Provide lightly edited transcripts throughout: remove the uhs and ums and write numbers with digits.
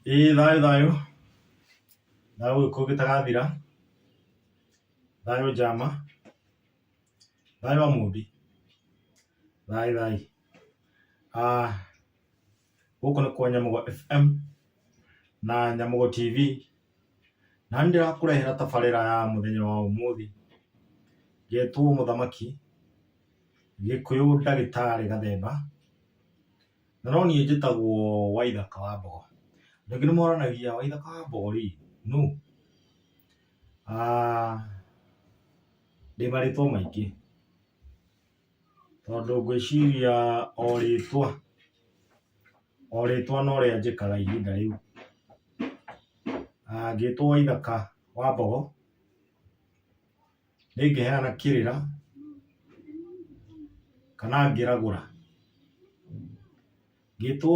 Thayũ gũkũ gĩtagathira, thayũ njama, thayũ Amundi, thayũ. Gũkũ nĩ kwa Nyamũgo FM na Nyamũgo TV, na nĩ ndĩrakũrehera tabarĩra ya mũthenya wa ũmũthĩ njetwo mũthamaki Gĩkũyũ ndagĩtarĩ Gathemba, na no niĩ njĩtagwo Waithaka wa Mbogo. Andũ aingĩ nĩ moranagia Waithaka wa Mbogo rĩ nũ? Ndĩ marĩtwa maingĩ tondũ ngwĩciria o rĩtwa no rĩa njĩkaga ihinda rĩu. Ngĩtwo Waithaka wa Mbogo nĩngĩheana kĩrĩra kana ngĩragũra. Ngĩtwo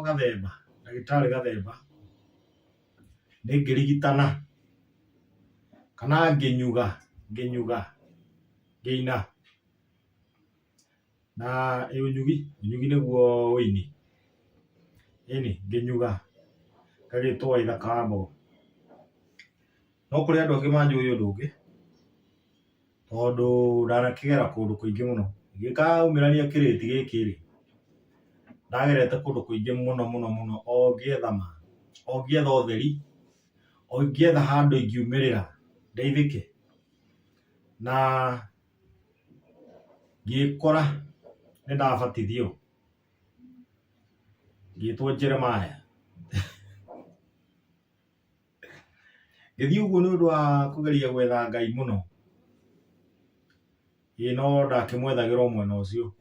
Gathemba, ndagĩtarĩ Gathemba nĩngĩrigitana kana ngĩnyuga ngĩina. Na ũnyugi nĩguo ũini, ĩni ngĩnyuga ngagĩtwo Waithaka wa Mbogo. No kũrĩ andũ angĩ manjũĩ ũndũ ũngĩ tondũ ndanakĩgera kũndũ kũingĩ mũno. Ngĩkaumĩrania kĩrĩti gĩkĩ rĩ, ndagerete kũndũ kũingĩ mũno, o ngĩetha ũtheri, o ngĩetha handũ ingiumĩrĩra ndeithĩke, na ngĩkora nĩ ndabatithio ngĩtwo Jeremiah. Ngĩthiĩ ũguo nĩ ũndũ wa kũgeria gwetha Ngai mũno, no ndakĩmwethagĩra o mwena ũcio.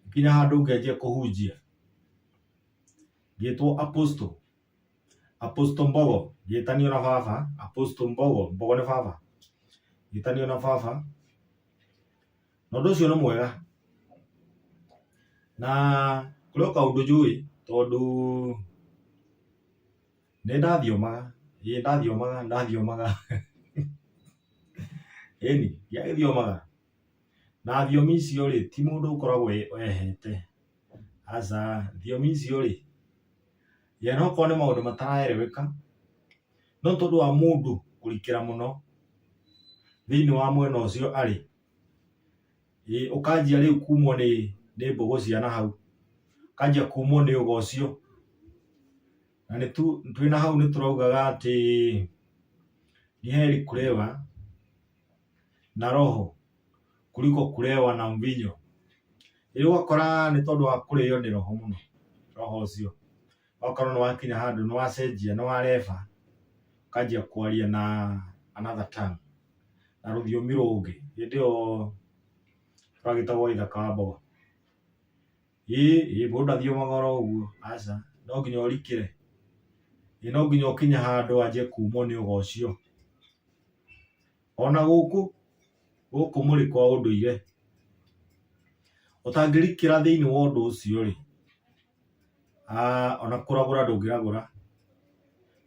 Nginya handũ ngĩanjia kũhunjia ngĩtwo Apostle Mbogo, ngĩtanio na baba. Apostle Mbogo nĩ baba, ngĩtanio na baba. Na ũndũ ũcio nĩ mwega, na kũrĩ o kaũndũ njũĩ tondũ nĩ ndathiomaga ĩni ndiagĩthiomaga. Na thiomi icio rĩ ti mũndũ ũkoragwo wehete, aca. Thiomi icio rĩ no korwo nĩ maũndũ mataraereweka, no tondũ wa mũndũ kũrikĩra mũno thĩinĩ wa mwena ũcio arĩ, ũkanjia rĩu kumwo nĩ mbũgũ cia na hau, ũkanjia kumwo nĩ ũga ũcio. Na twĩ na hau nĩ tũraugaga atĩ ni heri kulewa na roho kuliko kulewa na mvinyo. Ũgakora nĩ tondũ wa kũrĩo nĩ roho mũno, roho ũcio ũgakorwo nĩ wakinya handũ nĩ wacenjia, nĩ wareba, ũkanjia kwaria na another tongue, na rũthiomi rũngĩ. Hĩndĩ ĩyo tũragĩtagwo Waithaka wa Mbogo. Mũndũ ndathiomaga oro ũguo, aca. No nginya ũrikĩre, no nginya ũkinye handũ wanjie kumwo nĩ ũga ũcio. Ona gũkũ mũrĩ kwa ũndũire, ũtangĩrikĩra thĩinĩ wa ũndũ ũcio rĩ, ona kũragũra ndũngĩragũra,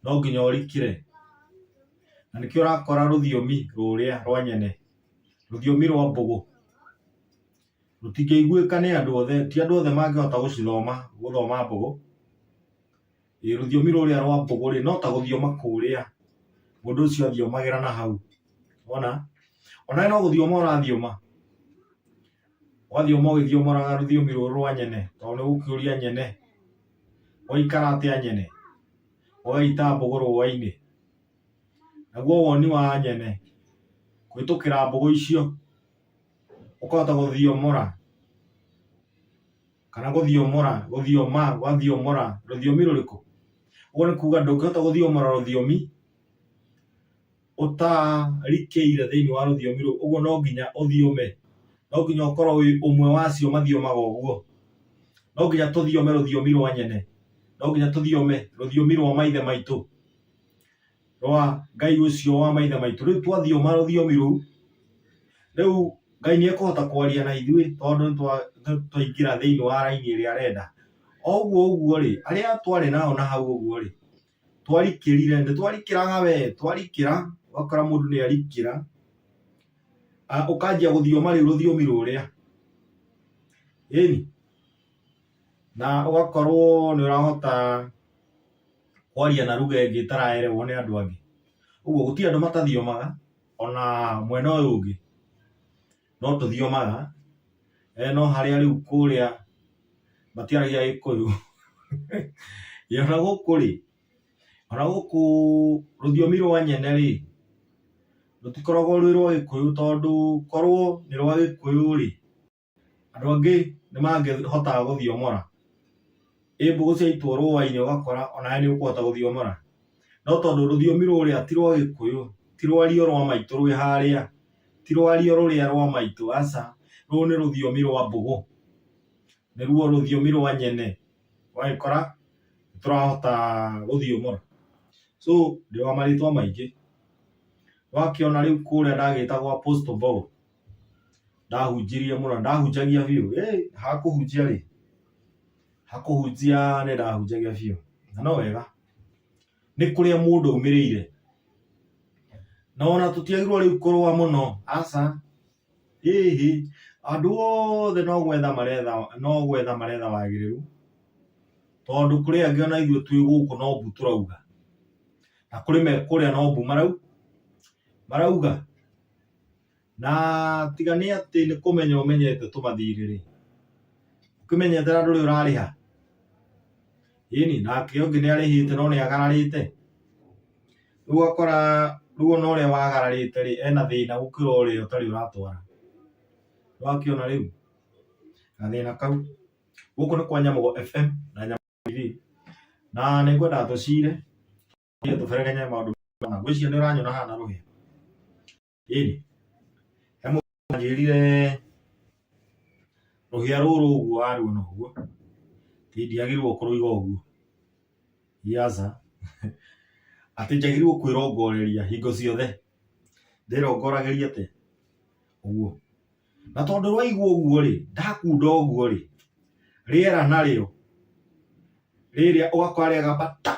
no nginya ũrikĩre. Na nĩkĩo ũrakora rũthiomi rũrĩa rwa nyene, rũthiomi rwa mbũgũ rũtingĩiguĩka nĩ andũ othe. Ti andũ othe mangĩhota gũthoma mbũgũ. Rũthiomi rũrĩa rwa mbũgũ rĩ no ta gũthioma kũrĩa mũndũ ũcio athiomagĩra na hau. Ona no gũthioma ũrathioma, ũgathioma ũgĩthiomaga rũthiomi rũrũ rwa nyene, tondũ nĩ gũkĩũria nyene, ũgaikara atĩa nyene, ũgaita mbũgũ rũa-inĩ. Naguo woni wa nyene kũhĩtũkĩra mbũgũ icio ũkahota gũthiomora kana gũthiomora rũthiomi rũrĩkũ. Ũguo nĩ kuga ndũngĩhota gũthiomora rũthiomi ũtarikĩire thĩinĩ wa rũthiomi rũu. Ũguo no nginya ũthiome, no nginya ũkorwo wĩ ũmwe wacio mathiomaga ũguo. No nginya tũthiome rũthiomi rwa nyene, no nginya tũthiome rũthiomi rwa maithe maitũ, rwa Ngai ũcio wa maithe maitũ. Rĩu twathioma rũthiomi rũu, rĩu Ngai nĩ ekũhota kwaria na ithuĩ tondũ twaingĩra thĩinĩ wa raini ĩrĩa arenda. Ũguo rĩ, arĩa twarĩ nao na hau ũguo rĩ, twarikĩrire, nĩ twarikĩraga twarikĩra. Ũgakora mũndũ nĩ arikĩra, ũkanjia gũthioma rĩu rũthiomi rũrĩa, ĩni, na ũgakorwo nĩ ũrahota kwaria na ruga ĩngĩ ĩtaraerewwo nĩ andũ angĩ. Ũguo gũtirĩ andũ matathiomaga, ona mwena ũyũ ũngĩ no tũthiomaga. No harĩa rĩu kũrĩa matiaragia Gĩkũyũ ona gũkũ rũthiomi rwa nyene rĩ rũtikoragwo rwĩ rwa Gĩkũyũ, tondũ korwo nĩ rwa Gĩkũyũ rĩ andũ angĩ nĩ mangĩhotaga gũthiomora. Mbũgũ ciaitwo rũa-inĩ ũgakora onawe nĩ ũkũhota gũthiomora, no tondũ rũthiomi rũrĩa ti rwa Gĩkũyũ, ti rwario rwa maitũ rwĩ harĩa, ti rwario rũrĩa rwa maitũ, aca rũu nĩ rũthiomi rwa mbũgũ, nĩruo rũthiomi rwa nyene, ũgagĩkora tũrahota gũthiomora. So ndĩ wa marĩtwa maingĩ, wakĩona rĩu kũrĩa ndagĩtagwo Apostle Mbogo ndahunjirie mũno, ndahunjagia biũ. Hakũhunjia rĩ, hakũhunjia nĩ ndahunjagia biũ, na no wega nĩ kũrĩa mũndũ aumĩrĩire, na ona tũtiagĩrĩirwo rĩu kũrũa mũno, aca andũ othe no gwetha maretha wagĩrĩru, tondũ kũrĩ angĩ ona ithuĩ twĩ gũkũ no mbu tũrauga, na kũrĩ me kũrĩa no mbu marauga. Na tiga nĩ atĩ nĩ kũmenya ũmenyete tũmathirĩ rĩ, ũkĩmenyete na ndũrĩ ũrarĩha, nake ũngĩ nĩ arĩhĩte no nĩ agararĩte, rĩu ũgakora rĩu ona ũrĩa wagararĩte rĩ ena thĩna gũkĩra ũrĩa ũtarĩ ũratwara. Wakĩona rĩu gathĩna kau, gũkũ nĩ kwa Nyamũgo FM na Nyamũgo TV, na nĩ ngwenda tũcire tũberegenye maũndũ na ngwĩciria nĩ ũranyona haha na rũhĩa. He mũndũ anjĩrire rũhĩa rũrũ ũguo waruona ũguo ti ndiagĩrĩirwo kũrũiga ũguo, aca atĩ njagĩrĩirwo kwĩrongoreria hingo ciothe, ndĩrongoragĩria atĩ ũguo. Na tondũ rwaigwo ũguo rĩ, ndakunda ũguo rĩ, rĩera narĩo rĩrĩa ũgakora rĩagamba ta,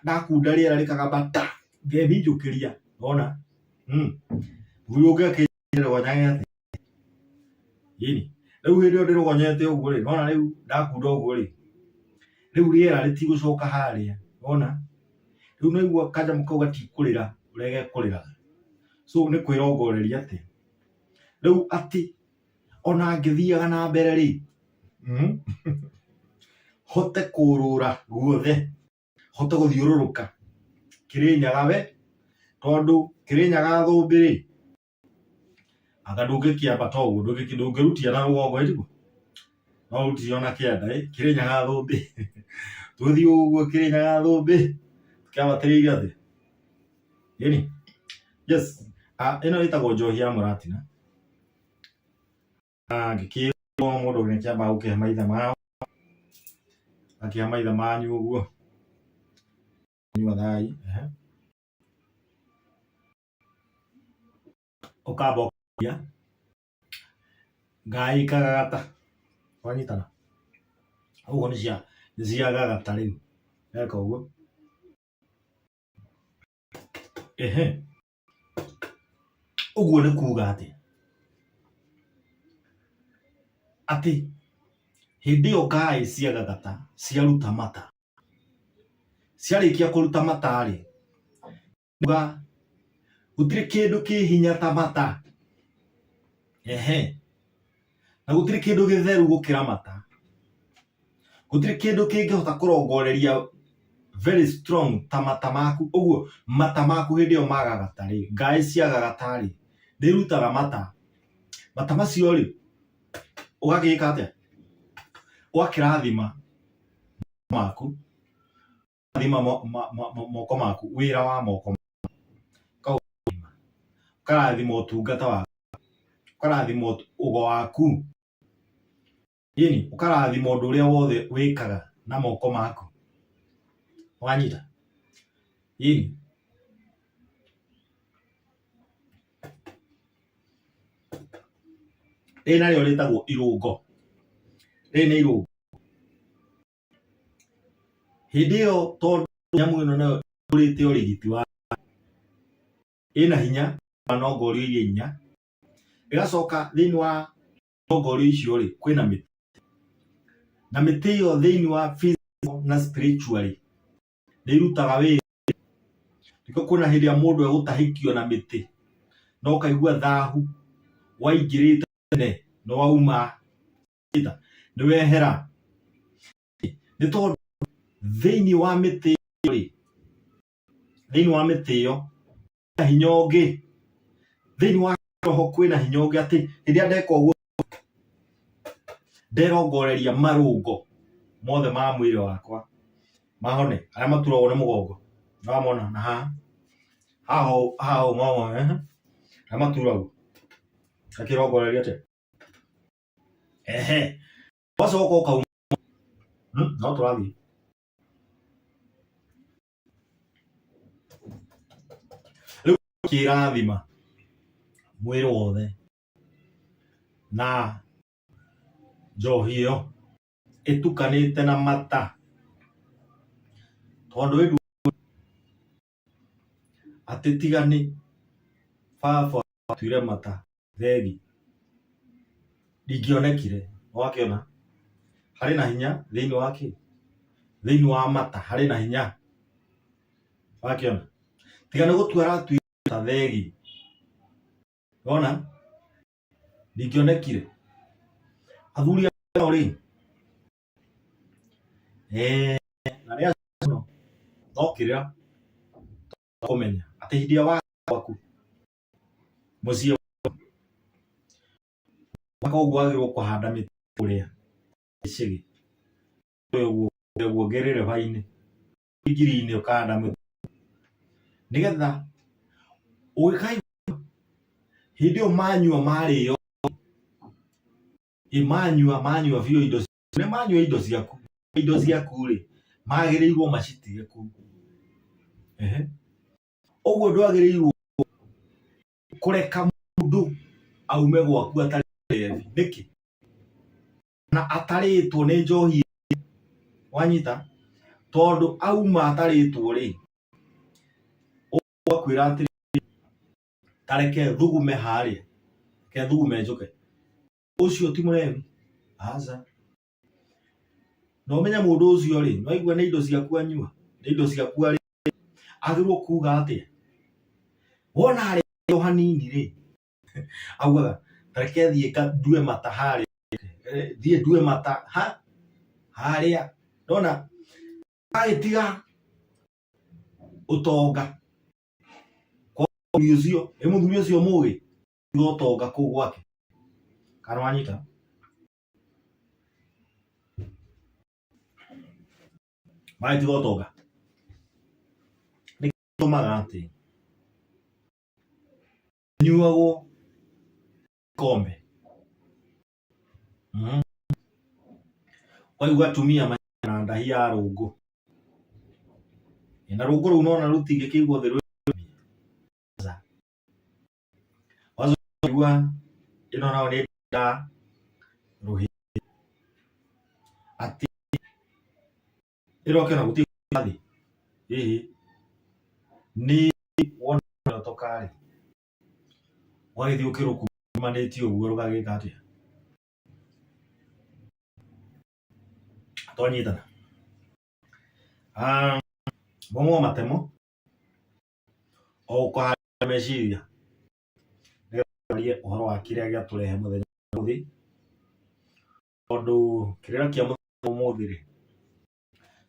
ndakunda rĩera rĩkagamba ta, ngeminjũkĩria, wona huyo ũngĩakĩrogonyage atĩ rĩu hĩndĩ ĩyo ndĩrogonyete ũguo rĩ, wona rĩu ndakunda ũguo rĩ, rĩu rĩera rĩtigũcoka harĩa, wona rĩu naigua kanyamũ kau gatikũrĩra ũrĩa gekũrĩraga. So nĩ kwĩrongoreria atĩ rĩu atĩ ona ngĩthiaga na mbere rĩ hote kũrũra guothe, hote gũthiũrũrũka Kĩrĩnyaga we, tondũ Kĩrĩnyaga Thũmbĩ rĩ anga ndũngĩkĩambata ũguo, ndũngĩrutia na rũgongo ĩtiguo, no ũrutire ona kĩanda. Kĩrĩnyaga Thũmbĩ tũthiĩ ũguo Kĩrĩnyaga Thũmbĩ kĩambatĩrĩire atĩ yes. Ĩno ĩtagwo njohi ya mũratina, ngĩkĩrwo mũndũ nĩ kĩambaga gũkĩhe maithe mao, akĩhe maithe manyu ũguo nyua thai, ũkamba ũkĩria ngai kagagata, wanyitana ũguo nĩ cia gagata. Rĩu eka ũguo ũguo nĩ kuga atĩ hĩndĩ ĩyo ngai cia gagata ciaruta mata, ciarĩkia kũruta mata rĩ, uga gũtirĩ kĩndũ kĩ hinya ta mata, na gũtirĩ kĩndũ gĩtheru gũkĩra mata, gũtirĩ kĩndũ kĩngĩhota kũrongoreria very strong ta mata maku. Ũguo mata maku hĩndĩ ĩyo magagata rĩ, ngai cia gagata rĩ nĩ irutaga mata macio rĩ, ũgagĩka atĩa, ũgakĩrathima maku, thima moko maku, wĩra wa moko maku, ũkarathima ũtungata waku, ũkarathima ũgo waku, ũkarathima ũndũ ũrĩa wothe wĩkaga na moko maku, wanyita. Rĩrĩ narĩo rĩtagwo irũngo, rĩrĩ nĩ irũngo. Hĩndĩ ĩyo tondũ nyamũ ĩno nayo ĩkũrĩte ũrigiti wa ĩna hinya wa nongorio iria inya, ĩgacoka thĩinĩ wa nongorio icio rĩ kwĩna mĩtĩ, na mĩtĩ ĩyo thĩinĩ wa physical na spiritually nĩ irutaga wĩra. Nĩkĩo kwĩna hĩndĩ ĩrĩa mũndũ egũtahĩkio na mĩtĩ no ũkaigua thahu waingĩrĩte tene no wauma nĩ wehera. Nĩ tondũ thĩinĩ wa mĩtĩ ĩyo thĩinĩ wa mĩtĩ ĩyo kwĩna hinya ũngĩ, thĩinĩ wa roho kwĩna hinya ũngĩ atĩ hĩndĩ ĩrĩa ndeka ũguo nderongoreria marũngo mothe ma mwĩrĩ wakwa mahone, arĩa maturagwo nĩ mũgongo nĩwamona na haha arĩa maturagwo akĩrongoreria atĩa wacoka ũkauma no tũrathiĩ rĩu kĩrathima mwĩrĩ wothe na njohi ĩyo ĩtukanĩte na mata, tondũ atĩ tiga nĩ baba atuire mata thegi ndingĩonekire. Wakĩona harĩ na hinya thĩinĩ wa thĩinĩ wa mata harĩ na hinya. Wakĩona tiga nĩ gũtua aratuire mata thegi, wona ndingĩonekire. Athuri ao rĩ na rĩa no kĩrĩa kũmenya atĩ hĩndĩ ĩrĩa waku mũciĩ ũguo wagĩrĩirwo kũhanda mĩtĩ kũrĩa icigĩ ũguo ngĩrĩrĩba-inĩ ngiri-inĩ ũkahanda mĩtĩ nĩgetha ũgĩkaigua hĩndĩ ĩyo manyua marĩo manyua biũ indo nĩ manyua indo ciaku rĩ magĩrĩirwo macitige kũu. Ũguo ndwagĩrĩirwo kũreka mũndũ aume gwaku atarĩ rebi. Nĩkĩ? Na atarĩtwo nĩ njohi, wanyita? Tondũ auma atarĩtwo rĩ ũkwĩra atĩrĩrĩ tareke thugume harĩa, ke thugume njũke, ũcio ti mũrebi aca. Na ũmenye mũndũ ũcio rĩ nĩwaigua nĩ indo ciaku anyua, nĩ indo ciaku arĩ agĩrĩirwo kuga atĩa? Wona arĩ o hanini rĩ augaga tareke thiĩ ndue mata harĩa, thiĩ ndue mata harĩa. Ndona agĩtiga ũtonga kwa mũthuri ũcio mũgĩ tiga ũtonga kũu gwake, kana wanyita? Magĩtiga ũtonga nĩ gĩtũmaga atĩ nyuagwo kombe. Waigua atumia na ndahi ya rũngũ na rũngũ rũu nona rũtingĩkĩigwo thĩ waigua ĩno nayo nĩ nda rũhĩ atĩ ĩroke na gũtirĩ thĩ nĩ wona tokarĩ wagĩthiĩ ũkĩrũkumanĩtie ũguo rũgagĩka atĩa? Twanyitana. Momo matemo o ũkũharĩria meciria nĩgetha twarie ũhoro wa kĩrĩa gĩatũrehe mũthenya ũmũthĩ, tondũ kĩrĩra kĩa mũthenya ũmũthĩ rĩ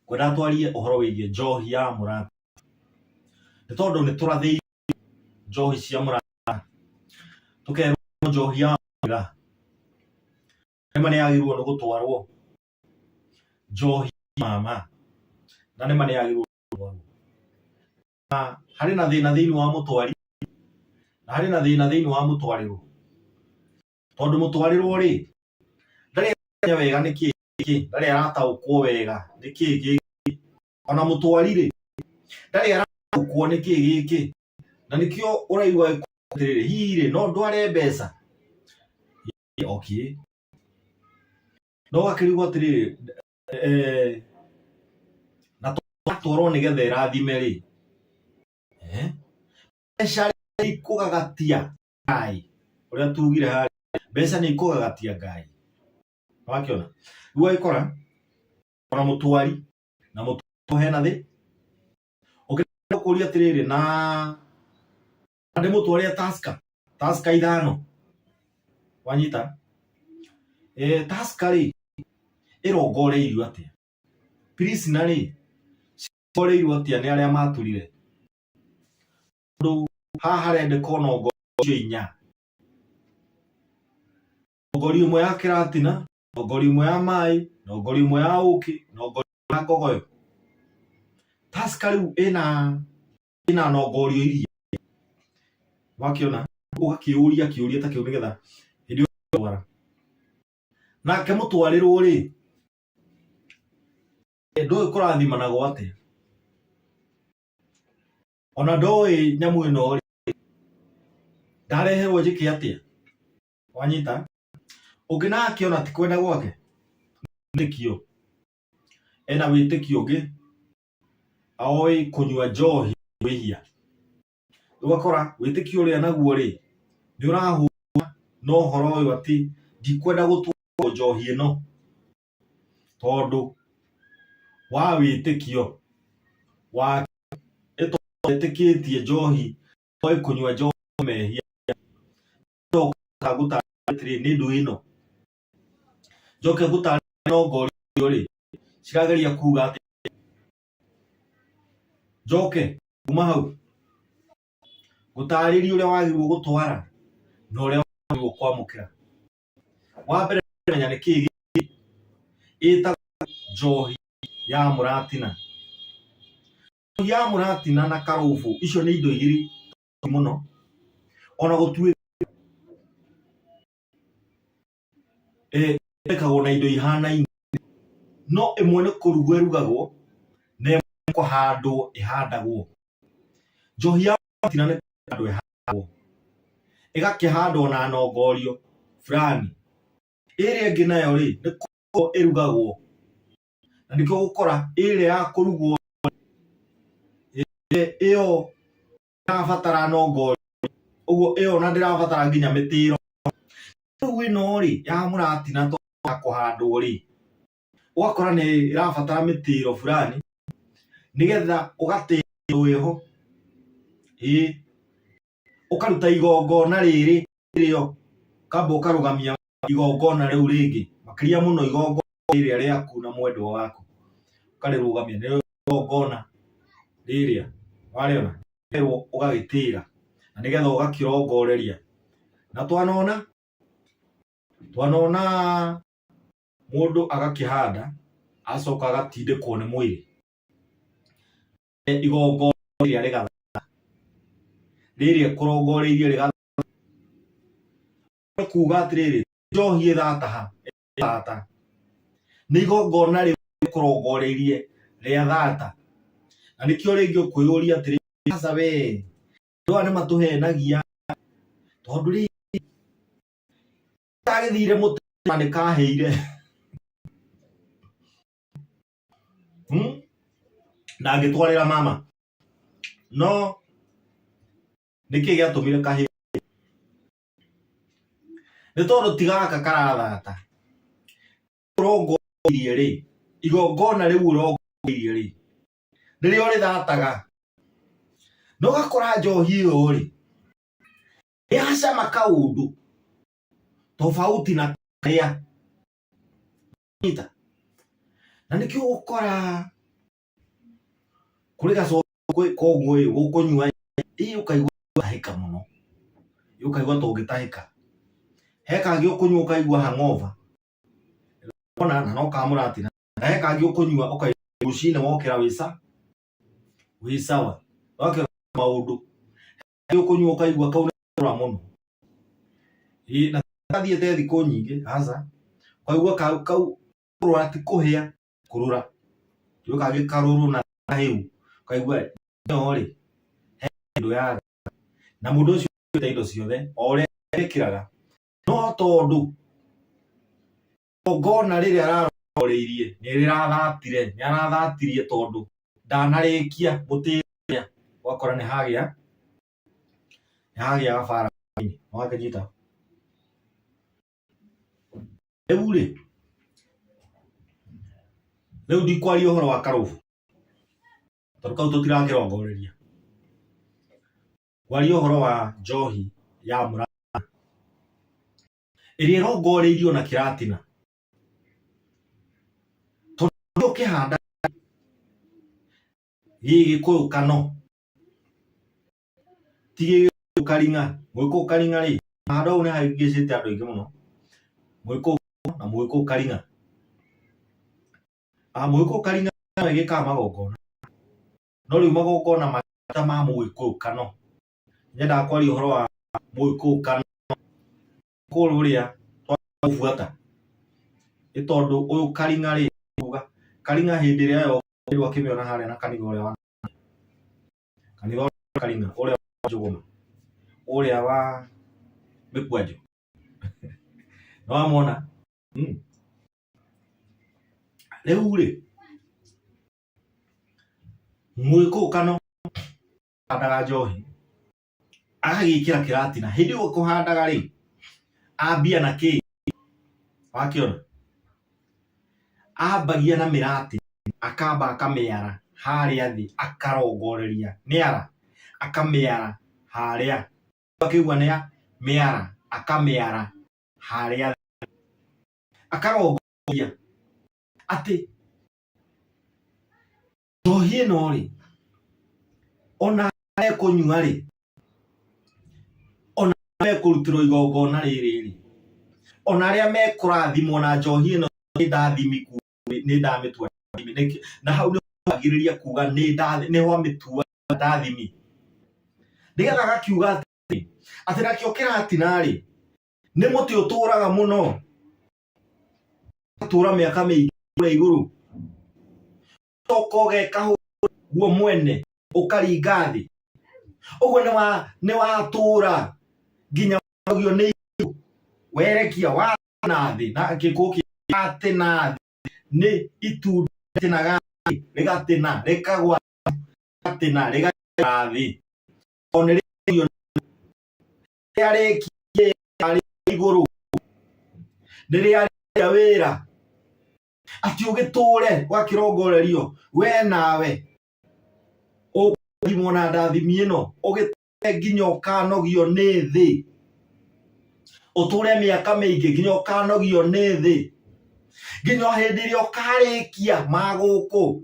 ngwenda twarie ũhoro wĩgiĩ njohi ya mũrata. Nĩ tondũ nĩ tũrathĩirio njohi cia mũrata, tũkerwo njohi ya mũrata nĩma nĩyagĩrĩirwo nĩ gũtwarwo njohi mama na nĩma nĩyagĩrĩirwo gũtwarwo. Na harĩ na thĩna thĩinĩ wa mũtwari na harĩ na thĩna thĩinĩ wa mũtwarĩrwo, tondũ mũtwarĩrwo rĩ ndarĩ aramenya wega nĩkĩ gĩkĩ, ndarĩ arataũkwo wega nĩkĩ gĩkĩ. Ona mũtwari rĩ ndarĩ arataũkwo nĩkĩ gĩkĩ, na nĩkĩo ũraigua atĩrĩrĩ hihi rĩ no ndware mbeca okay, no gakĩrigwo atĩrĩrĩ na twatwarwo nĩgetha ĩrathime rĩ mbeca ikũgagatia Ngai, ũrĩa tugire harĩa mbeca nĩ ikũgagatia Ngai. Wakĩona rĩu wagĩkora ona mũtwari na mũtwarĩrwo hena ndakuria atiriri na ndimutwaria Tusker 5 wanyita Tusker ri irongoreirio atia Prisoner ri irongoreirio atia ni aria maturire ndu haha rendeka onongo cio 4 ngori imwe ya Kiratina, ngori imwe ya mai, ngori imwe ya uki, ngori ya Ngogoyo. Tusker riu ina nongorio iria wakiona ugakiuria ta kiu nigetha hindi twara nake mutwarirwo ri ndoi kurathimanago atia ona ndoi nyamu ino ri ndareherwo njiki atia wanyita ungina akiona ti kwenda gwake nikio ena witikio ngi aoi kunywa njohi wihia ugakora witikio ria naguo ri ni urahuma no horo uyu ati ndikwenda gutwara njohi ino tondu wa witikio wa etikitie njohi oi kunywa njohi mehia kaguta atiri ni ndu ino njoke gutari no ngori ri cirageria kuga ati njoke kuma hau gutariria uria wagirwo gutwara no uria wagirwo kwamukira wa mbere menya ni kigi ita njohi ya Muratina na Karubu icio ni indo igiri muno ona gutui ekagwo na indo ihanaine no imwe ni kurugwo irugagwo na imwe kuhandwo ihandagwo njohi ya Muratina ni kuhandwo ihandagwo igakihandwo na nongorio fulani iria ingi nayo ri ni ko irugagwo na ndiko gukora iria ya kurugwo iyo irabatara nongorio uguo iyo na ndirabatara nginya mitiro riu ino ri ya Muratina to kuhandwo ri ugakora ni irabatara mitiro fulani nigetha ugatirwo iho ukaruta igongona riri rio kamba ukarugamia igongona riu ringi makiria muno igongona riria riaku na mwendwa waku ukarirugamia ni igongona riria wariona rero ugagitira na nigetha ugakirongoreria na twanona mundu agakihanda acoka agatindikwo ni mwiri igongona riria rigatha riria kurongoreirie rigatha kuga atiriri njohi ithataha thata ni igongona riria kurongoreirie ria thata na nikio ringi ukwiyuria atiri sasa we ndo ani matuhenagia tondu ri tagithire mutima ni kaheire na ngitwarira mama no niki giatumire kaheire ni tondu tigaka karathata urongoreirie ri igongona riu urongoreirie ri nirio rithataga no gakora njohi iyo ri yacama kaundu tofauti na ria ita na nikio gukora kuri gaco kogwe gukunywa ukaigua tahika muno ukaigua tungitahika heka ngi ukunywa ukaigua hangover ona na no ka Muratina heka ngi ukunywa ukaigua rucine wokira wisawa wake maundu ukunywa ukaigua kauna muno na tathiete thiku nyingi hasa ukaigua kau ati kuhia kurura ukagi karuru na hiu ukaigua no ri ndu ya na mundu ucio indo ciothe ore ekiraga no tondu ogona riria araroreirie ni rirathatire ni arathatirie tondu ndanarikia mutiria wakora ni hagia gabara wakanyita eure leo ndikwaria uhoro wa Karubu tondu kau tutirakirongoreria waria horo wa njohi ya Murang'a iria irongoreirio na kiratina tondu ukihanda Gikuyu kano ti Gikuyu Karinga. Muikuyu Karinga ri handa u ni haingicite andu aingi muno. Muikuyu na Muikuyu Karinga Muikuyu Karinga gikaga magongona no riu magongona mata ma Muikuyu kano. Nyendaga kwaria uhoro wa Muikuyu kano kuria twabuata ni tondu uyu Karinga ri kuga Karinga hindi ria yo rwa kimiona haria na kanitha uria wa kanitha Karinga uria wa Njuguma uria wa Mikwanjũ no wamona riu ri Muikuyu kano handaga njohi agagikira kiratina hindi ĩyo kuhandaga ri ambia na ki wakiona ambagia na mirati akamba akamiara haria thi akarongoreria miara akamiara haria akigwa nia miara akamiara haria akarongoria ati njohi ĩno ri ona ekunyua ri ona mekurutirwo igongona riri ri ona aria mekurathimwo na njohi ĩno ni ndathimiku ni ndamitua na hau ni agiriria kuga ni ho mitua ndathimi ndigetha gakiuga ati nakio kiratina ri ni muti uturaga muno atura miaka mingi iguru tokoge kahu guo mwene ukaringa thi uguo ni watura nginya gio ni werekia wa nathi na gikuki atina ni itunda tinaga rigatina rikagwa atina rigathi onere yarekie ari iguru ndiria wira ati ugiture wakirongorerio we nawe uthimwo na ndathimi ĩno ugitue nginya ukanogio ni thi uture miaka mingi nginya ukanogio ni thi nginya hindi ĩrĩa ukarikia maguku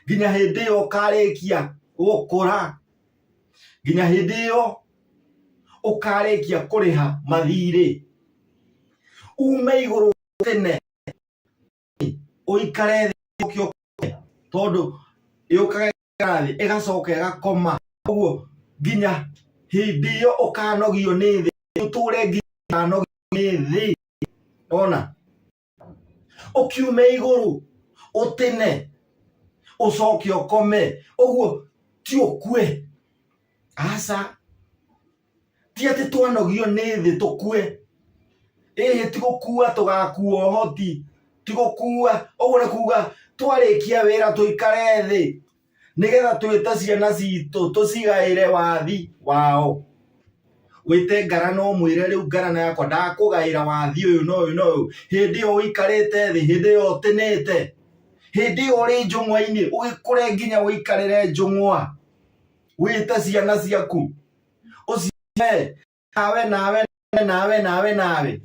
nginya hindi ĩyo ukarikia gukura nginya hindi ĩyo ukarikia kuriha mathiri ume iguru tene uikare thikio tondu yukaga gathi igacoka igakoma uguo nginya hindi ĩyo ukanogio ni thi uture nginya ukanogio ni thi ona ukiume iguru utine ucoke ukome uguo ti ukue asa ti ati twanogio ni thi tukue ti gukua tugakuo hoti ti gukua uguo ni kuga twarikia wira tuikare thi nigetha twite ciana citu tucigaire wathi wao wite ngarano mwire riu ngarana yakwa ndakugaira wathi uyu no uyu no uyu hindi yo wikarite thi hindi yo utinite hindi yo ri njung'wa-ini ugikure nginya wikarire njung'wa wite ciana ciaku ucie nawe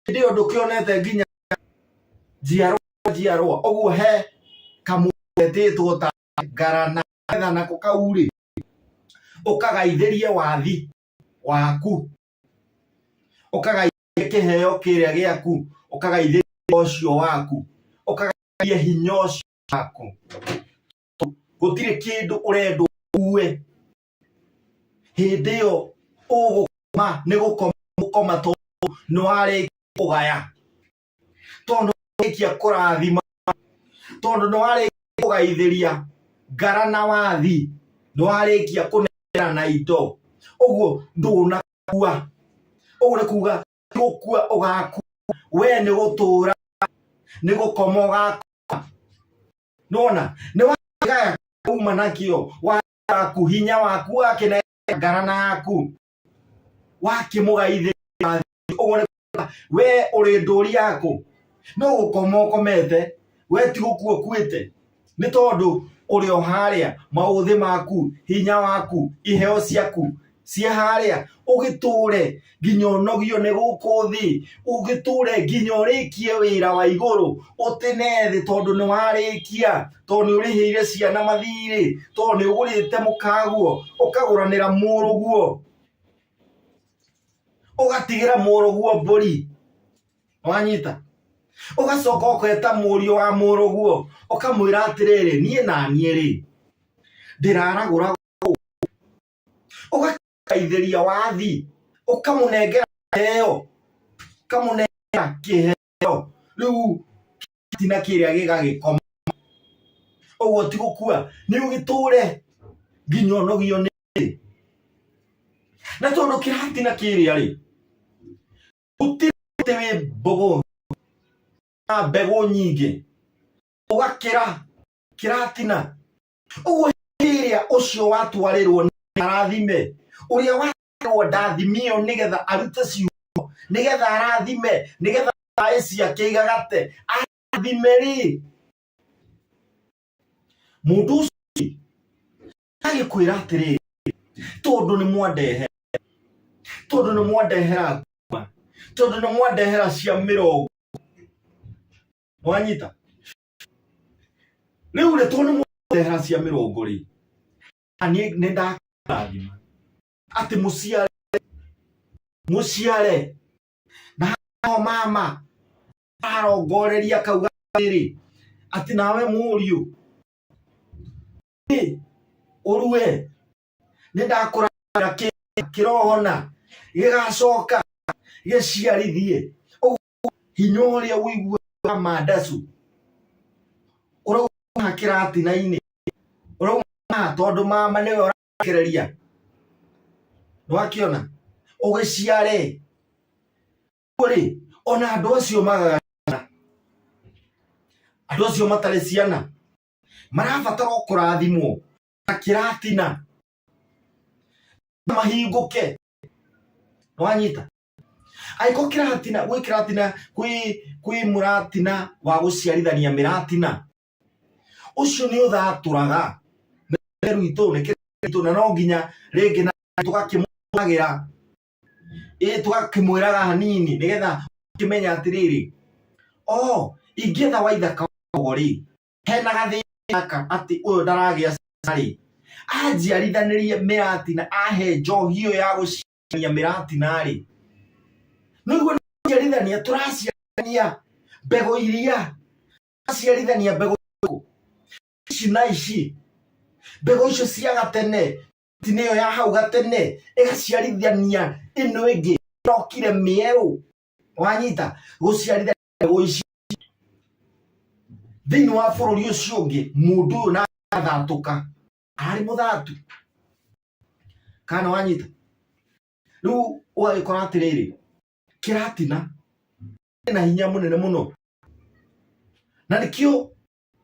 hindi yo ndukionete nginya njiarwa uguo he kamutetitwo ta ngarana getha nako kauri ukagaithirie wathi waku ukagaithia kiheo kiria giaku ukagaithia ucio waku ukagaithia hinya ucio waku gutire kindu urendwo uwe hindi ĩyo ugukoma ni gukoma tondu ni wari kugaya tondu ikia kurathima tondu ni wari kugaithiria ngarana wathi ni warikia kunera na indo uguo ndunakua uguo ni kuga gukua ugakua we ni gutura ni gukoma ugakoma nona ni wagaya kuma nakio waku hinya waku wakine ngarana yaku wakimugaithiria uguo ni kuga we uri nduri yaku no gukoma ukomete we ti gukua ukuite ni tondu uri o haria mauthi maku hinya waku iheo ciaku cia haria ugiture nginya onogio ni guku thi ugiture nginya urikie wira wa iguru utine thi tondu ni warikia tondu ni urihiire ciana mathiri tondu ni ugurite mukaguo ukaguranira muruguo ugatigira muruguo mburi wanyita ugacoka uketa murio wa muruguo ukamwira atiriri nie na nie ri ndiraragura ugaithiria wathi ukamunengera heo kamunengera kiheo riu tina kiria gigagikoma uguo ti gukua ni ugiture nginya onogio ni na tondu kiratina kiria ri utite wi mbogo na mbegu nyingi ugakira kiratina uguo kiria ucio watwarirwo ni arathime uria watwarirwo ndathimio nigetha arute ciugo nigetha arathime nigetha aisia kiigagate arathimeri mundu ucio agikwira atiriri tondu ni mwandehera tondu ni mwandehera cia mirongo wanyita riu ri tondu mwandehera cia mirongo ri ani ni ndakarathima ati muciare na mama arongoreria kauga riri ati nawe muriu urue ni ndakurahira kirohona gigacoka giciarithie hinya uria wigua mandacu urauma kiratina-ini urauma tondu mama niwe urakereria nwakiona ugiciare uri ona andu acio magagana andu acio matari ciana marabatara kurathimwo na kiratina mahinguke nwanyita aiko kiratina kwi muratina wa guciarithania miratina ucio ni uthaturaga meru itu na no nginya ringi na tugakimugira tugakimwiraga hanini nigetha kimenya atiriri ingietha waithaka ri hena gathina ati uyu ndaragia cari anjiarithanirie miratina ahe njohi iyo ya guciarithania miratina ri niguo ciarithania turaciarithania mbegu iria ciarithania mbegu ici na ici mbegu icio cia gatene tiniyo ya hau gatene igaciarithania ino ingi rokire mieru wanyita guciarithania mbegu ici thiini wa bururi ucio ungi mundu uyu na athatuka ari muthatu kana wanyita riu ugagikora atiriri kiratina na hinya munene muno na nikio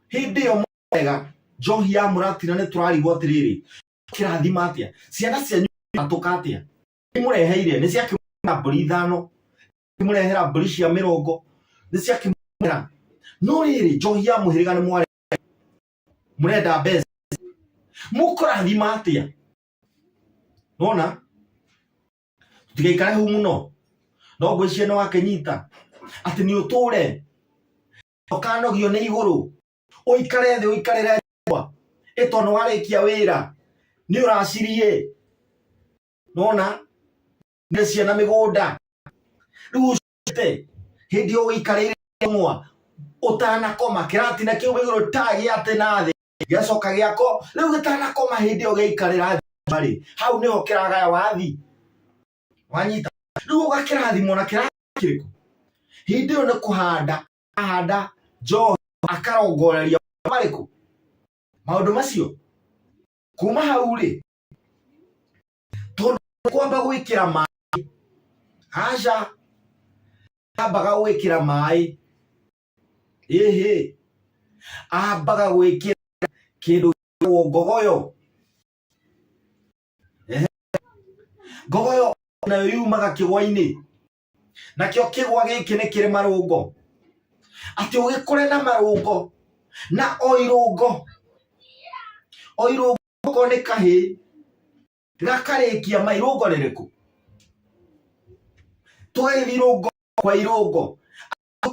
hindi yo mwega njohi ya muratina ni turarigwo atiriri kirathima atia ciana cianyu atuka atia imureheire ni cia kimura mburi 5 imurehera mburi cia 40 ni cia kimura no riri njohi ya muhiriga ni mware murenda mbeca mukurathima atia nona tutigaikare hu muno no ngwiciria no wakenyita ati ni uture ukanogio ni iguru uikare thi uikarire kwa itono warikia wira ni uracirie nona ni ciana migunda riu te hindi uikarire mwa utana koma kiratina kiu iguru tagi ati na thi giacoka giako riu gitana koma hindi ugiikarira bari hau niho kiragaya wathi wanyita riu ugakirathimwo na kirakiriku hindi yo ni kuhanda ahanda njohi akarongoreria mariku maundu macio kuma hau ri tondu kwamba gwikira mai aca ambaga gwikira mai ambaga gwikira kindu ngogoyo ngogoyo nayo yumaga kigwa-ini nakio kigwa giki ni kiri marungo ati ugikure na marungo na oirungo ko ni kahi gakarikia mairungo ririku twari irungo kwa irungo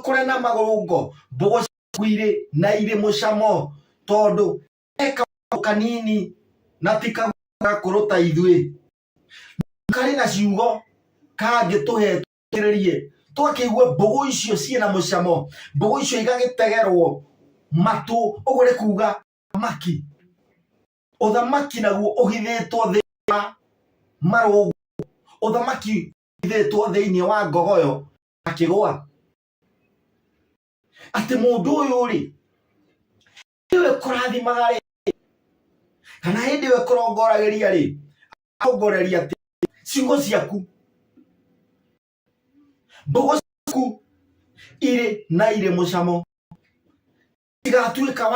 kure na magurungo mbogo ciaku na iri mucamo tondu eka kanini na tika gakuruta ithui kari na ciugo kangi tuhe tukiririe twakigwa mbogo icio ciina mucamo mbogo icio igagitegerwo matu uguo ni kuga maki uthamaki naguo uhithitwo thi marungu uthamaki uhithitwo thiini wa ngogoyo akigwa ati mundu uyu ri iwe kurathimaga ri kana hindi we kurongoragiria ri akongoreria ati ciugo ciaku mbogo ciaku iri na iri mucamo igatuika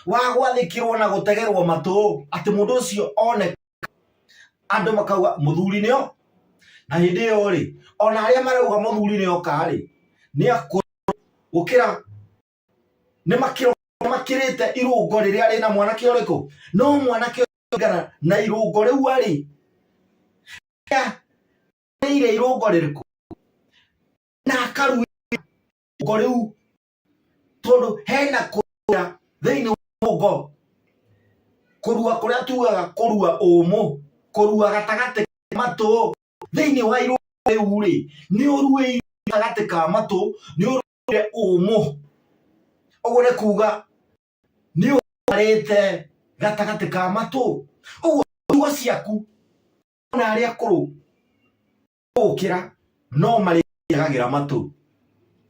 wa gwathikirwo na gutegerwo matu ati mundu ucio one andu makauga muthuri nio na hindi iyo ri ona aria marauga muthuri nio kari ni akuru gukira ni makirite irungo riria ari na mwanake uriku no mwanake ngara na irungo riu ari ire irungo ririku na akaru irungo riu tondu hena kurua thiini wa irungo kurua kuria tugaga kurua umu kurua gatagati matu thiini wa irungo riu ri ni urue gatagati ka matu ni urue umu uguo ni kuga ni umarite gatagati ka matu uguo ciugo ciaku ona aria akuru ukira no marigagira matu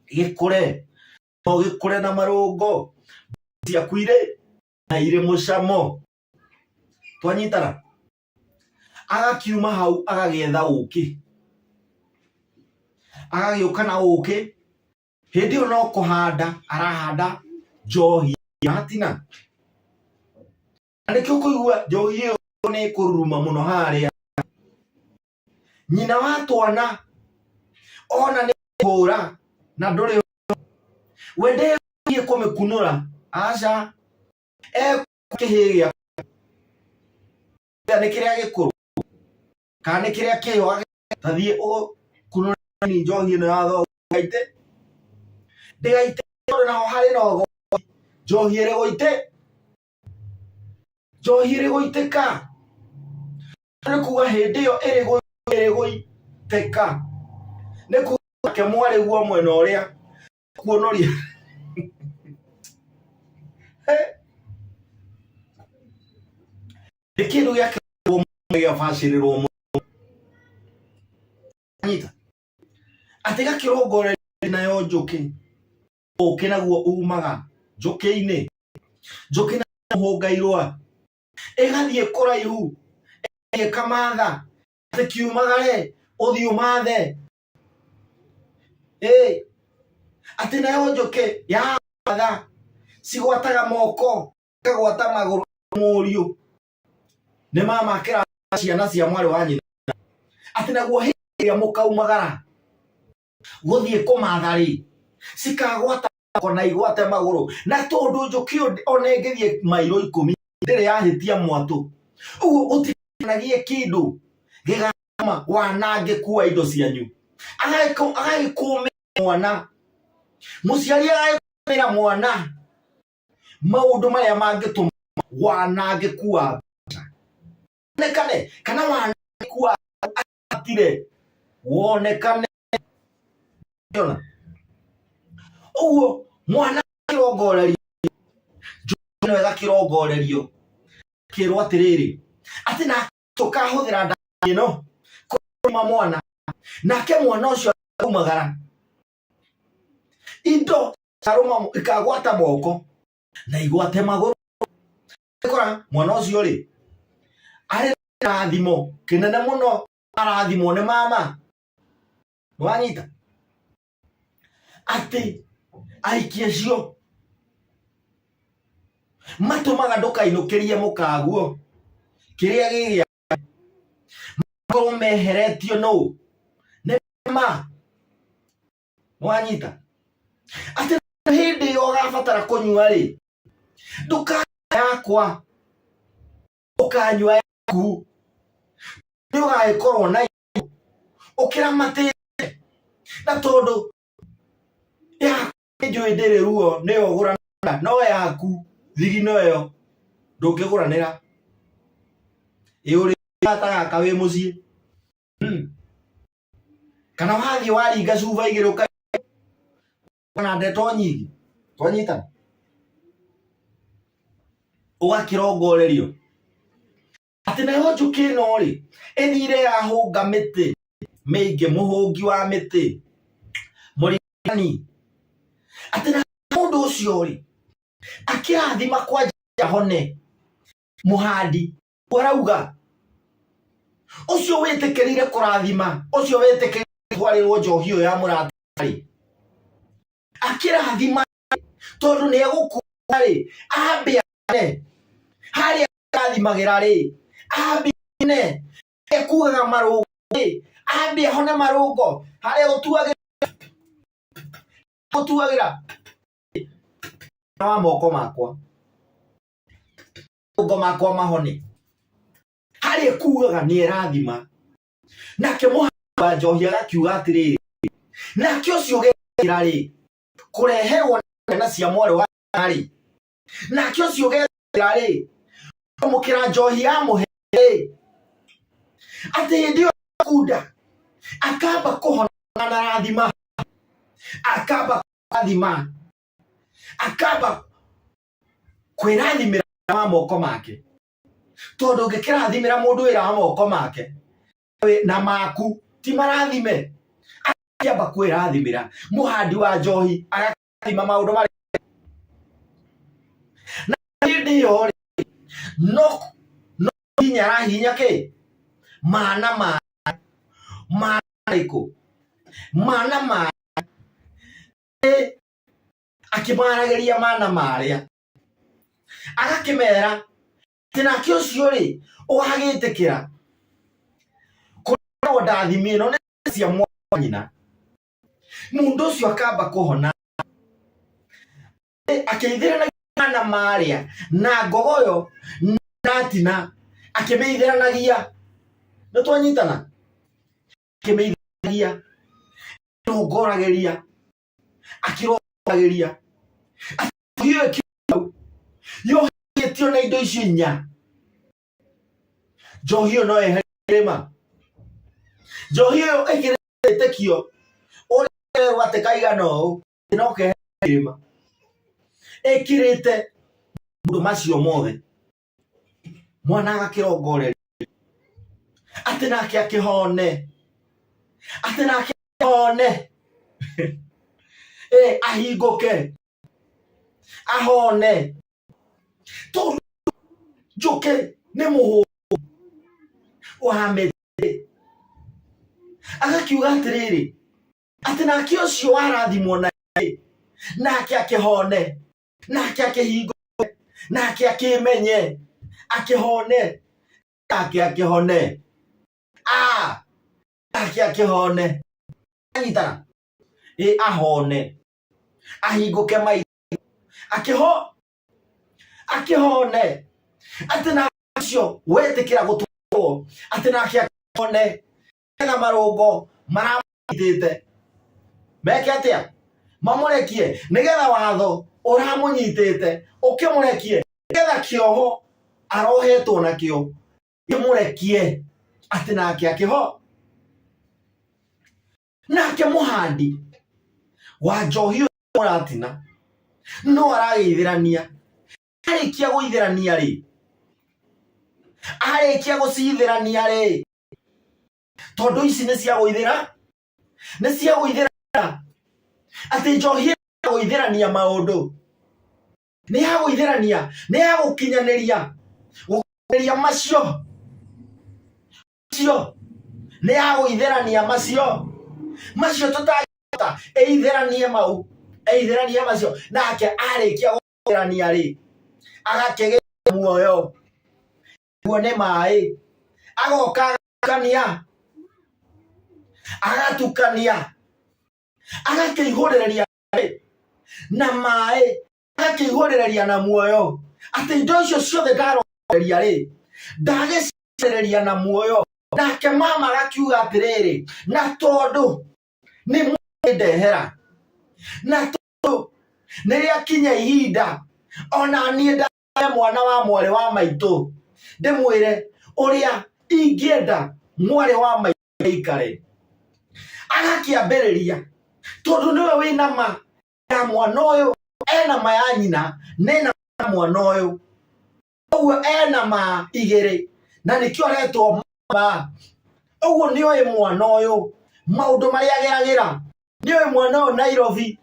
gikure no gikure na marungo ciaku ire na ire mucamo twanyitana agakiuma hau agagetha uki agagiuka na uki hindi iyo no kuhanda arahanda njohi yatina nikio kuigua njohi iyo ni kururuma muno haria nyina wa twana ona ni hura na nduri wende kumikunura aca kihigia ni kiria gikuru kana ni kiria kiyo tathie kunura ni njohi ino ya thonga gaite ndigaite naho hari no njohi iri guiteka ni kuga hindi iyo iri guiteka ni kuga ke mwari guo mwena uria kuonoria ikindu giake giabacirirwo anyita ati gakirongore nayo njuki uki naguo umaga njuki-ini njuki na muhungairwa igathie kuraihu ikamatha ati kiumagare uthii umathe ati nayo njuki ya matha cigwataga moko ikagwata maguru muriu ni mamakira ciana cia mwari wa nyina ati naguo hiria mukaumagara guthie kumatha ri cikagwata kona igwate maguru na tondu njuki ona ingithie mairo 10 ndire yahitia mwatu uguo gutikanagie kindu gigama wanange kuwa indo cianyu agagikume mwana muciari agakumira mwana maundu maria mangituma wanange kuwa nekane kana wanange kuwa atire wonekane yona uguo mwana kirongorerio njuki wega kirongorerio kirwo atiriri ati na tukahuthira ndawa ino kuruma mwana nake mwana ucio umagara indo saruma ikagwata moko na igwate maguru kora mwana ucio ri ari rathimo kinene muno arathimo ni mama wanyita ati aikie cio matumaga ndukainukirie mukaguo kiria gigia makorwo meheretio no ni ma wanyita ati hindi yo gabatara kunyua ri nduka yakwa ukanyua yaku nĩ ũgagĩkorwo na ũkĩramatĩte na tondũ yaku njũĩ ndĩrĩ ruo nĩyo ũgũranĩra, no yaku thigino ĩyo ndũngĩgũranĩra. Ũrĩ gata gaka wĩ mũciĩ kana wathiĩ waringa cuba igĩrĩ kana ndeto nyingĩ twanyitana ũgakĩrongorerio atĩ nayo njũkĩ ĩno rĩ ĩthire yahũnga mĩtĩ mĩingĩ, mũhũngi wa mĩtĩ mũrigani, atĩ na mũndũ ũcio rĩ akĩrathima kwanja hone mũhandi arauga ũcio wĩtĩkĩrire kũrathima, ũcio wĩtĩkĩrire gũtwarĩrwo njohi ĩyo ya mũrata rĩ akĩrathima tondũ nĩ egũkua rĩ ambe ane harĩa arathimagĩra rĩ ambe ane ekugaga marũngo rĩ ambe ahone marũngo harĩa gũtuagĩra wa moko makwa marũngo makwa mahone harĩa ekugaga nĩ erathima. Nake mũhandi wa njohi agakiuga atĩrĩrĩ nake ũcio ũgekĩra rĩ kũreherwo na cia mwarĩ wa rĩ nake ũcio ũgekĩra rĩ mũkĩra njohi ya mũhe rĩ atĩ hĩndĩ ĩyo kunda akamba kũhona na rathima, akamba kũrathima, akamba kwĩrathimĩra wa moko make, tondũ ũngĩkĩrathimĩra mũndũ wĩra wa moko make na maku ti marathime, akĩamba kwĩrathimĩra. Mũhandi wa njohi agathima maũndũ marĩa na hĩndĩ ĩyo rĩ no hinya arahinya kĩ mana marĩkũ mana akĩmaragĩria mana marĩa agakĩmera atĩ nake ũcio rĩ ũgagĩtĩkĩra kũrwo ndathimi ĩno nĩ cia mwarĩ nyina. Mũndũ ũcio akamba kũhona akĩithĩranagia mana marĩa na ngogoyo natina akĩmĩithĩranagia, nĩ twanyitana, akĩmĩithĩranagia akĩrongoragĩria akĩrongoragĩria yohĩtio na indo icio inya. Njohi ĩyo no eherie kĩrĩma, njohi ĩyo ĩkĩrĩtĩkio ũrĩa atĩ kaigana ũũ no keherie kĩrĩma ĩkĩrĩte maũndũ macio mothe. Mwana agakĩrongoreria atĩ nake akĩhone, atĩ nake ahone ahingũke ahone, tondũ njũkĩ nĩ mũhũngu wa mĩtĩ. Agakiuga atĩrĩrĩ atĩ nake ũcio warathimwo nake akĩhone, nake akĩhingũke, nake akĩmenye akĩhone, nake akĩhone nake akĩhone, anyitana ahone ahingũke maitho akĩhone, atĩ nake ũcio wetĩkĩra gũtwarwo atĩ nake akĩhone na marũngo maramũnyitĩte meke atĩa mamũrekie, nĩgetha watho ũramũnyitĩte ũkĩmũrekie, nĩgetha kĩoho arohetwo nakĩo kĩmũrekie, atĩ nake akĩho. Nake mũhandi wa njohi mũratina no aragĩithĩrania, arĩkia gũithĩrania rĩ arĩkia gũcithĩrania rĩ tondũ ici nĩ cia gũithĩra, nĩ cia gũithĩrania atĩ njohi ya gũithĩrania maũndũ nĩ ya gũithĩrania, nĩ ya gũkinyanĩria macio nĩ ya gũithĩrania macio tũtangĩhota ĩithĩranie macio. Nake arĩkia gũithĩrania rĩ agakĩgĩa muoyo, guo nĩ maĩ, agoka agatukania agakĩihũrĩrĩria na maĩ, agakĩihũrĩrĩria na muoyo, atĩ indo icio ciothe ndarongoreria rĩ ndagĩcirĩrĩria na muoyo. nake mama agakiuga atiriri, na tondu ni mwendehera, na tondu niria kinya ihinda ona nie ndae mwana wa mwari wa maitu ndimwire uria ingienda mwari wa maitu ikare, agakiambiriria tondu niwe wina ma ya mwana uyu, ena ma ya nyina, nena mwana uyu, uguo ena ma igiri, na nikio aretwo mama. Uguo ni oe mwana uyu maundu maria ageragira, ni oe mwana uyu Nairobi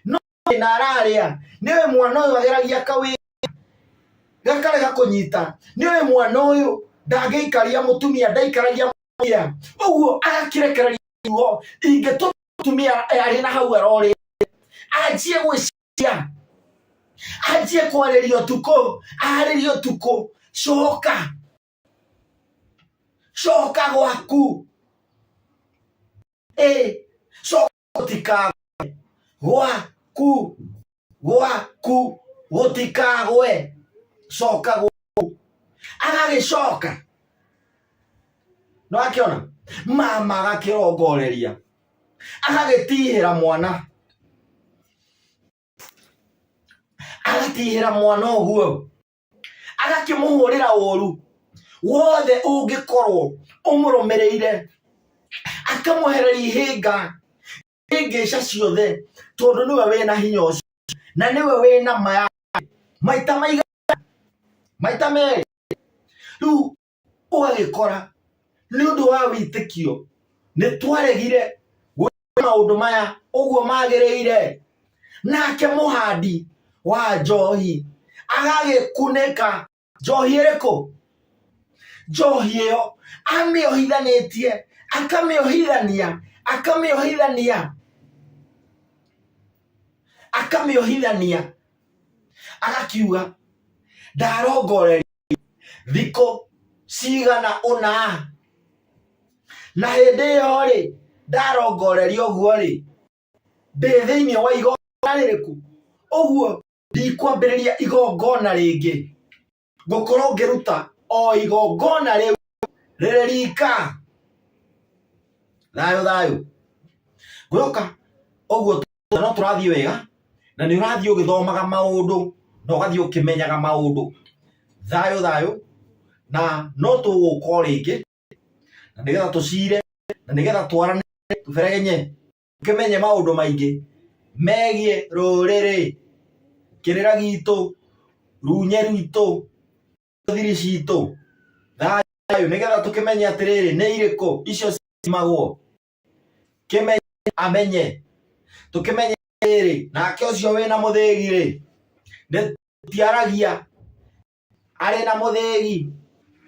no na araria, ni oe mwana uyu ageragia kawira gakarega kunyita, ni oe mwana uyu ndangikaria mutumia, ndaikaragia mutumia. Uguo agakirekereria uguo ingituma mutumia ari na hau arori, anjie gwiciria, anjie kwaririo tuko, aririo tuko, coka gwaku, coka gutikagwe, gwaku gutikagwe, coka gwaku. Agagicoka no akiona mama agakirongoreria, agagitihira mwana, agatihira mwana uguo, agakimuhurira uru wothe ungikorwo umurumireire, akamuhereria ihingica ciothe, tondu niwe wina hinya ucio, na niwe wina maya maita maiga, maita meri. Riu ugagikora ni undu wa witikio ni twaregire gwika maundu maya uguo magiriire, nake muhandi wa njohi agagikunika. Njohi iriku? Njohi iyo amiohithanitie, akamiohithania, agakiuga ndarongoreria thiko cigana una, na hindi iyo ri ndarongoreria uguo ri ndi thiini wa igongona ririku, uguo ndikwambiriria igongona ringi, ngukorwo ngiruta o igongona riu riri rika. Thayu gwiuka uguo no turathie wega, na ni urathie ugithomaga maundu na ugathie ukimenyaga maundu. Thayu na no tuguka ringi, na nigetha tucire, na nigetha twarane, tuberegenye, tukimenye maundu maingi megie ruriri, kirira gitu, runye rwitu, thiri citu. Thayu nigetha tukimenye atiriri ni iriku icio cimagwo, kimenye amenye, tukimenye riri nake ucio wina muthigi ri nditiaragia ari na muthigi,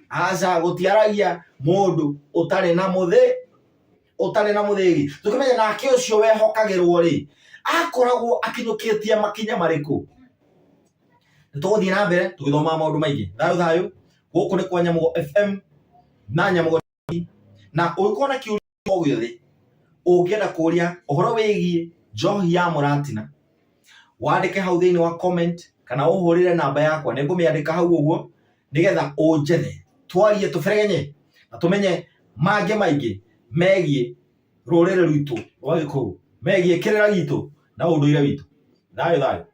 aca gutiaragia mundu utari na muthigi. Tukimenye nake ucio wehokagirwo ri akoragwo akinyukitie makinya mariku. Nituguthie na mbere tugithoma maundu maingi. Thayu guku ni kwa Nyamugo FM na Nyamugo TV, na ugikorwo na kiuria o giothe ungienda kuria uhoro wigie njohi ya Muratina, wandike hau thiini wa comment, kana uhurire namba yakwa, ningumiandika hau uguo nigetha unjethe twarie tuberegenye na tumenye mangi maingi megie rurire rwitu rwa Gikuyu, megie kirira gitu na unduire witu. Thayu.